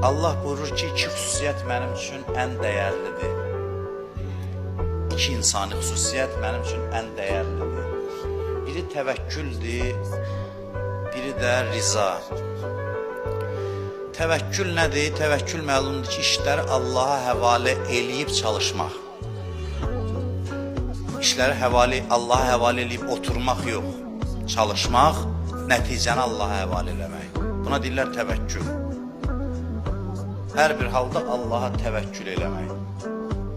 Allah buyurur ki, iki xüsusiyyət mənim üçün ən dəyərlidir. İki insani xüsusiyyət mənim üçün ən dəyərlidir. Biri təvəkküldür, biri də riza. Təvəkkül nədir? Təvəkkül məlumdur ki, işləri Allaha həvalə eləyib çalışmaq. İşləri Allaha həvalə eləyib oturmaq yox. Çalışmaq, nəticəni Allaha həvalə eləmək. Buna deyirlər təvəkkül. Hər bir halda Allaha təvəkkül eləmək.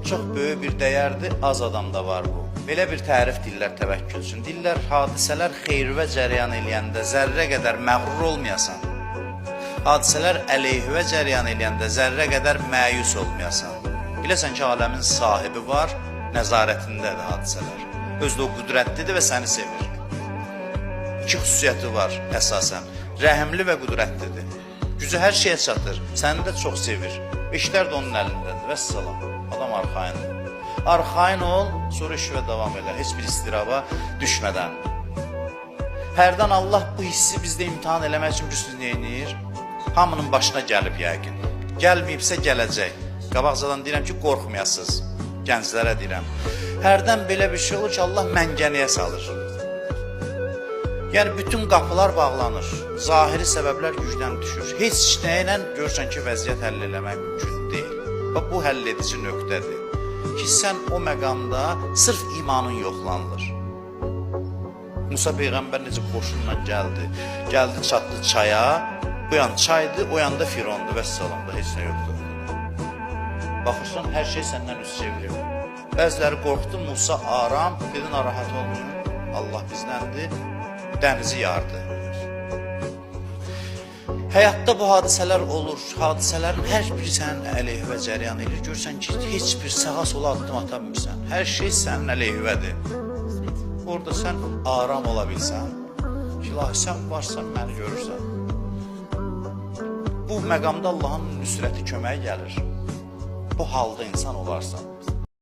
Çox böyük bir dəyərdir, az adamda var bu. Belə bir tərif deyirlər təvəkkül üçün. Deyirlər, hadisələr xeyrivə cəryan eləyəndə zərrə qədər məğrur olmayasan. Hadisələr əleyhivə cəryan eləyəndə zərrə qədər məyus olmayasan. Biləsən ki, aləmin sahibi var, nəzarətindədir hadisələr. Özdə o qüdrətlidir və səni sevir. İki xüsusiyyəti var əsasən. Rəhimli və qüdrətlidir. Gücü hər şeyə çatır, səni də çox sevir. İşlər də onun əlindədir. Vəssalam. Adam arxayındır. Arxayın ol, sonra işvə davam edər. Heç bir istiraba düşmədən. Hərdən Allah bu hissi bizdə imtihan eləmək üçün gücsüz neyinir? Hamının başına gəlib yəqin. Gəlməyibsə gələcək. Qabaqcadan deyirəm ki, qorxmayasınız. Gənclərə deyirəm. Hərdən belə bir şey olur ki, Allah məngəniyə salır. Yəni, bütün qapılar bağlanır. Zahiri səbəblər gücdən düşür. Heç nəylə görürsən ki, vəziyyət həll eləmək mümkün deyil. Və bu həll edici nöqtədir. Ki, sən o məqamda sırf imanın yoxlanılır. Musa Peyğəmbər necə qoşunla gəldi. Gəldi, çatdı çaya. Bu yan çaydı, o yanda Firondu. Vəssalamda heç nə yoxdur. Baxırsan, hər şey səndən üst çeviriyor. Bəziləri qorxdu, Musa aram, dedi, narahat olmayın. Allah bizdəndir. Dənizi yardı. Həyatda bu hadisələr olur. Hadisələrin hər biri sənin əleyhivə cəryan edir. Görsən ki, heç bir sağa sola addım ata bilmirsən. Hər şey sənin əleyhivədir. Orada sən aram ola bilsən, ilahi sən varsan, məni görürsən. Bu məqamda Allahın nüsrəti köməyə gəlir. Bu halda insan olarsan.